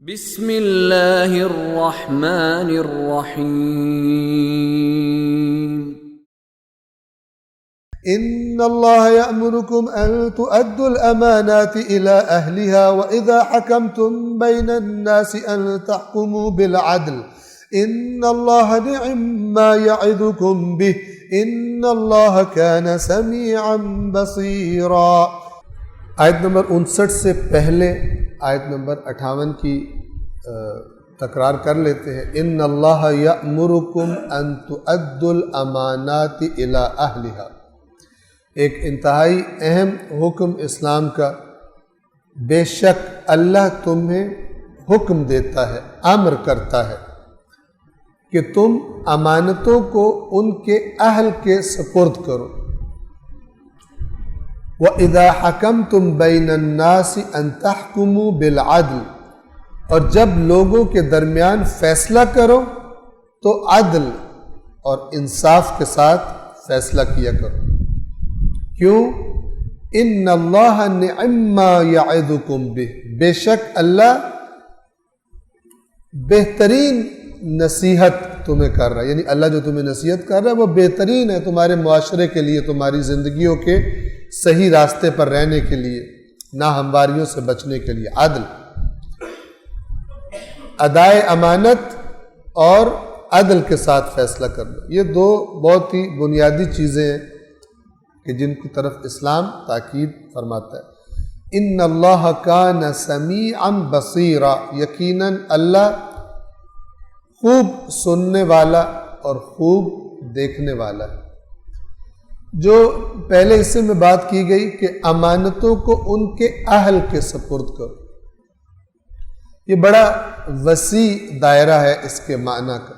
بسم اللہ الرحمن الرحیم إن الله يأمركم أن تؤدوا الأمانات إلى أهلها وإذا حكمتم بين الناس أن تحكموا بالعدل إن الله نعم ما يعظكم به إن الله كان سميعا بصيرا۔ آیت نمبر 59 سے پہلے آیت نمبر 58 کی تکرار کر لیتے ہیں۔ ان اللہ یأمرکم ان تؤدوا الامانات الی اہلها، ایک انتہائی اہم حکم اسلام کا، بے شک اللہ تمہیں حکم دیتا ہے، امر کرتا ہے کہ تم امانتوں کو ان کے اہل کے سپرد کرو۔ وَإِذَا حَكَمْتُمْ بَيْنَ النَّاسِ أَن تَحْكُمُوا بِالْعَدْلِ، اور جب لوگوں کے درمیان فیصلہ کرو تو عدل اور انصاف کے ساتھ فیصلہ کیا کرو۔ کیوں؟ ان اللہ نعم ما یعظکم بہ، بے شک اللہ بہترین نصیحت تمہیں کر رہا ہے، یعنی اللہ جو تمہیں نصیحت کر رہا ہے وہ بہترین ہے تمہارے معاشرے کے لیے، تمہاری زندگیوں کے صحیح راستے پر رہنے کے لیے، ناہمواریوں سے بچنے کے لیے۔ عدل، ادائے امانت اور عدل کے ساتھ فیصلہ کرنا، یہ دو بہت ہی بنیادی چیزیں ہیں کہ جن کی طرف اسلام تاکید فرماتا ہے۔ ان اللہ کان سمیعا بصیرا، یقیناً اللہ خوب سننے والا اور خوب دیکھنے والا ہے۔ جو پہلے حصے میں بات کی گئی کہ امانتوں کو ان کے اہل کے سپرد کرو، یہ بڑا وسیع دائرہ ہے اس کے معنی کا۔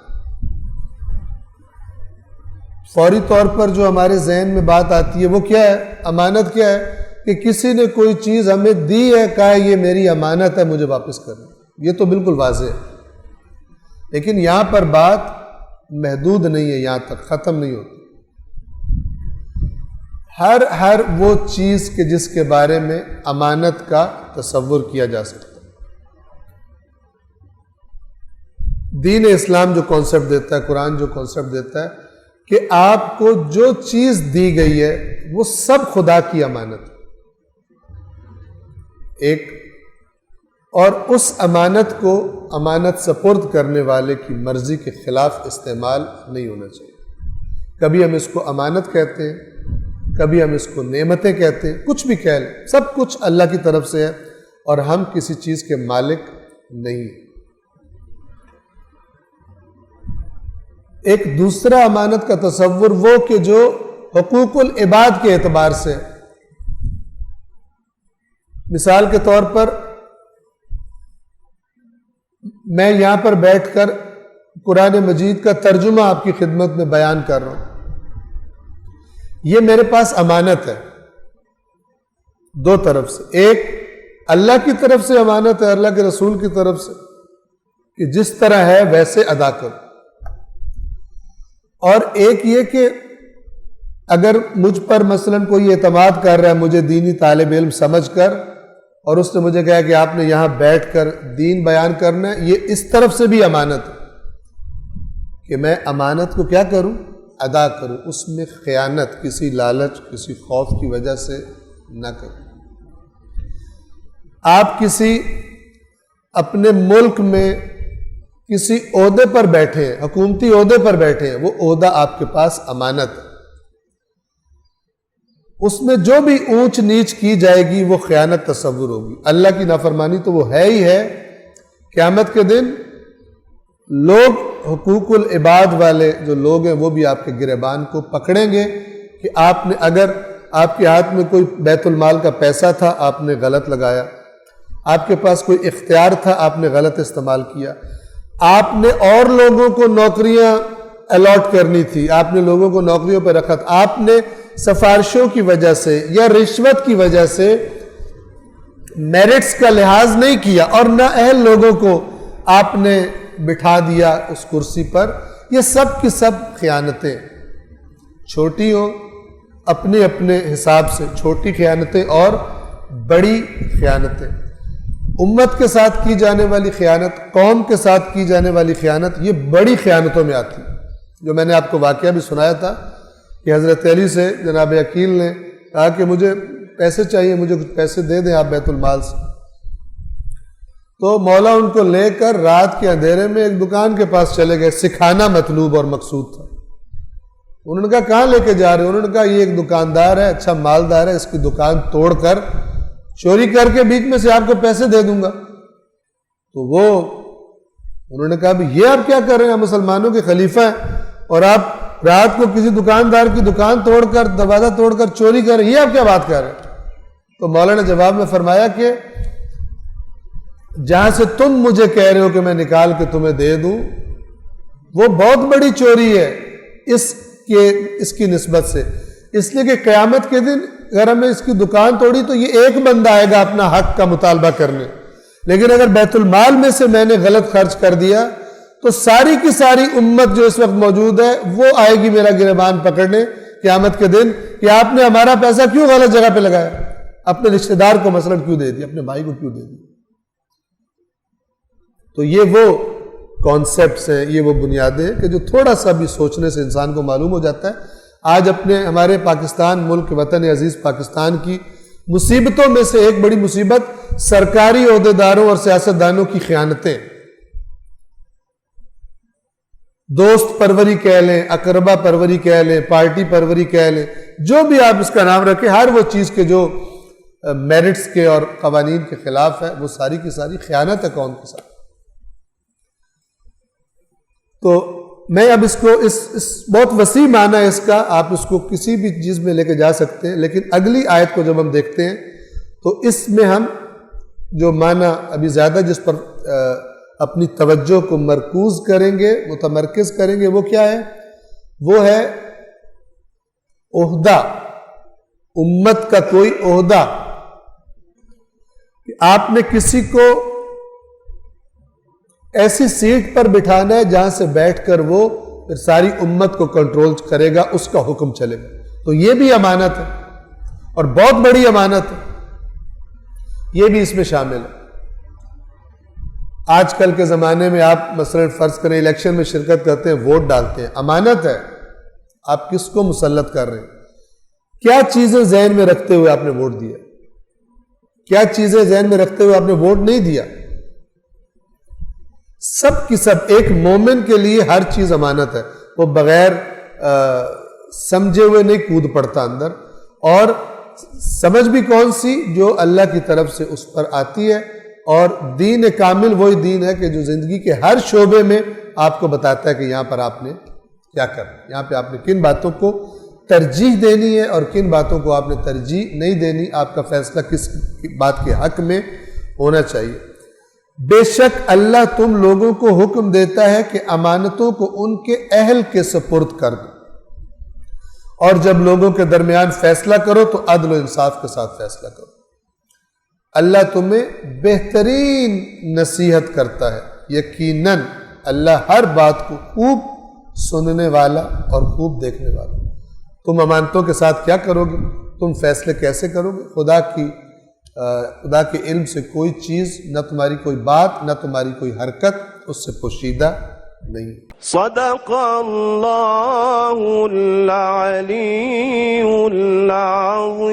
فوری طور پر جو ہمارے ذہن میں بات آتی ہے وہ کیا ہے؟ امانت کیا ہے؟ کہ کسی نے کوئی چیز ہمیں دی ہے، کہا ہے یہ میری امانت ہے، مجھے واپس کرنا، یہ تو بالکل واضح ہے۔ لیکن یہاں پر بات محدود نہیں ہے، یہاں تک ختم نہیں ہوتی۔ ہر وہ چیز کہ جس کے بارے میں امانت کا تصور کیا جا سکتا ہے۔ دین اسلام جو کانسیپٹ دیتا ہے، قرآن جو کانسیپٹ دیتا ہے کہ آپ کو جو چیز دی گئی ہے وہ سب خدا کی امانت ہے ایک، اور اس امانت کو امانت سپرد کرنے والے کی مرضی کے خلاف استعمال نہیں ہونا چاہیے۔ کبھی ہم اس کو امانت کہتے ہیں، کبھی ہم اس کو نعمتیں کہتے ہیں، کچھ بھی کہہ لیں، سب کچھ اللہ کی طرف سے ہے اور ہم کسی چیز کے مالک نہیں ہیں۔ ایک دوسرا امانت کا تصور وہ کہ جو حقوق العباد کے اعتبار سے، مثال کے طور پر میں یہاں پر بیٹھ کر قرآن مجید کا ترجمہ آپ کی خدمت میں بیان کر رہا ہوں، یہ میرے پاس امانت ہے دو طرف سے۔ ایک اللہ کی طرف سے امانت ہے، اللہ کے رسول کی طرف سے کہ جس طرح ہے ویسے ادا کرو، اور ایک یہ کہ اگر مجھ پر مثلا کوئی اعتماد کر رہا ہے مجھے دینی طالب علم سمجھ کر، اور اس نے مجھے کہا کہ آپ نے یہاں بیٹھ کر دین بیان کرنا ہے، یہ اس طرف سے بھی امانت ہے کہ میں امانت کو کیا کروں؟ ادا کروں، اس میں خیانت کسی لالچ کسی خوف کی وجہ سے نہ کروں۔ آپ کسی اپنے ملک میں کسی عہدے پر بیٹھے ہیں، حکومتی عہدے پر بیٹھے ہیں، وہ عہدہ آپ کے پاس امانت ہے، اس میں جو بھی اونچ نیچ کی جائے گی وہ خیانت تصور ہوگی، اللہ کی نافرمانی تو وہ ہے ہی ہے۔ قیامت کے دن لوگ حقوق العباد والے جو لوگ ہیں وہ بھی آپ کے گریبان کو پکڑیں گے کہ آپ نے، اگر آپ کے ہاتھ میں کوئی بیت المال کا پیسہ تھا آپ نے غلط لگایا، آپ کے پاس کوئی اختیار تھا آپ نے غلط استعمال کیا، آپ نے اور لوگوں کو نوکریاں الاٹ کرنی تھی، آپ نے لوگوں کو نوکریوں پہ رکھا تھا، آپ نے سفارشوں کی وجہ سے یا رشوت کی وجہ سے میرٹس کا لحاظ نہیں کیا اور نہ اہل لوگوں کو آپ نے بٹھا دیا اس کرسی پر، یہ سب کی سب خیانتیں، چھوٹی ہو اپنے اپنے حساب سے، چھوٹی خیانتیں اور بڑی خیانتیں۔ امت کے ساتھ کی جانے والی خیانت، قوم کے ساتھ کی جانے والی خیانت، یہ بڑی خیانتوں میں آتی ہے۔ جو میں نے آپ کو واقعہ بھی سنایا تھا کہ حضرت علی سے جناب عقیل نے کہا کہ مجھے پیسے چاہیے، مجھے کچھ پیسے دے دیں آپ بیت المال سے۔ تو مولا ان کو لے کر رات کے اندھیرے میں ایک دکان کے پاس چلے گئے، سکھانا مطلوب اور مقصود تھا۔ انہوں نے کہا کہاں لے کے جا رہے ہیں؟ انہوں نے کہا یہ ایک دکاندار ہے، اچھا مالدار ہے، اس کی دکان توڑ کر چوری کر کے بیچ میں سے آپ کو پیسے دے دوں گا۔ تو وہ انہوں نے کہا بھی یہ آپ کیا کر رہے ہیں؟ مسلمانوں کے خلیفہ ہیں اور آپ رات کو کسی دکاندار کی دکان توڑ کر، دروازہ توڑ کر چوری کر رہے ہیں، یہ آپ کیا بات کر رہے ہیں؟ تو مولا نے جواب میں فرمایا کہ جہاں سے تم مجھے کہہ رہے ہو کہ میں نکال کے تمہیں دے دوں، وہ بہت بڑی چوری ہے اس کی نسبت سے، اس لیے کہ قیامت کے دن اگر ہم نے اس کی دکان توڑی تو یہ ایک بندہ آئے گا اپنا حق کا مطالبہ کرنے، لیکن اگر بیت المال میں سے میں نے غلط خرچ کر دیا تو ساری کی ساری امت جو اس وقت موجود ہے وہ آئے گی میرا گریبان پکڑنے قیامت کے دن کہ آپ نے ہمارا پیسہ کیوں غلط جگہ پہ لگایا، اپنے رشتہ دار کو مثلا کیوں دے دیا، اپنے بھائی کو کیوں دے دیا۔ تو یہ وہ کانسیپٹس ہیں، یہ وہ بنیادیں ہیں کہ جو تھوڑا سا بھی سوچنے سے انسان کو معلوم ہو جاتا ہے۔ آج ہمارے پاکستان ملک، وطن عزیز پاکستان کی مصیبتوں میں سے ایک بڑی مصیبت سرکاری عہدیداروں اور سیاستدانوں کی خیانتیں، دوست پروری کہہ لیں، اقربا پروری کہہ لیں، پارٹی پروری کہہ لیں، جو بھی آپ اس کا نام رکھیں، ہر وہ چیز کے جو میرٹس کے اور قوانین کے خلاف ہے وہ ساری کی ساری خیانت ہے قوم کے ساتھ۔ تو میں اب اس کو اس بہت وسیع معنی ہے اس کا، آپ اس کو کسی بھی چیز میں لے کے جا سکتے ہیں، لیکن اگلی آیت کو جب ہم دیکھتے ہیں تو اس میں ہم جو معنی ابھی زیادہ جس پر اپنی توجہ کو مرکوز کریں گے، متمرکز کریں گے، وہ کیا ہے؟ وہ ہے عہدہ، امت کا کوئی عہدہ، کہ آپ نے کسی کو ایسی سیٹ پر بٹھانا ہے جہاں سے بیٹھ کر وہ پھر ساری امت کو کنٹرول کرے گا، اس کا حکم چلے گا۔ تو یہ بھی امانت ہے اور بہت بڑی امانت ہے، یہ بھی اس میں شامل ہے۔ آج کل کے زمانے میں آپ مثلا فرض کریں الیکشن میں شرکت کرتے ہیں، ووٹ ڈالتے ہیں، امانت ہے، آپ کس کو مسلط کر رہے ہیں، کیا چیزیں ذہن میں رکھتے ہوئے آپ نے ووٹ دیا، کیا چیزیں ذہن میں رکھتے ہوئے آپ نے ووٹ نہیں دیا۔ سب کی سب ایک مومن کے لیے ہر چیز امانت ہے، وہ بغیر سمجھے ہوئے نہیں کود پڑتا اندر، اور سمجھ بھی کون سی جو اللہ کی طرف سے اس پر آتی ہے، اور دین کامل وہی دین ہے کہ جو زندگی کے ہر شعبے میں آپ کو بتاتا ہے کہ یہاں پر آپ نے کیا کرنا، یہاں پہ آپ نے کن باتوں کو ترجیح دینی ہے اور کن باتوں کو آپ نے ترجیح نہیں دینی، آپ کا فیصلہ کس بات کے حق میں ہونا چاہیے۔ بے شک اللہ تم لوگوں کو حکم دیتا ہے کہ امانتوں کو ان کے اہل کے سپرد کر دو، اور جب لوگوں کے درمیان فیصلہ کرو تو عدل و انصاف کے ساتھ فیصلہ کرو۔ اللہ تمہیں بہترین نصیحت کرتا ہے، یقیناً اللہ ہر بات کو خوب سننے والا اور خوب دیکھنے والا۔ تم امانتوں کے ساتھ کیا کرو گے، تم فیصلے کیسے کرو گے؟ خدا کے علم سے کوئی چیز، نہ تمہاری کوئی بات، نہ تمہاری کوئی حرکت اس سے پوشیدہ نہیں۔ صدق اللہ العلی العظیم۔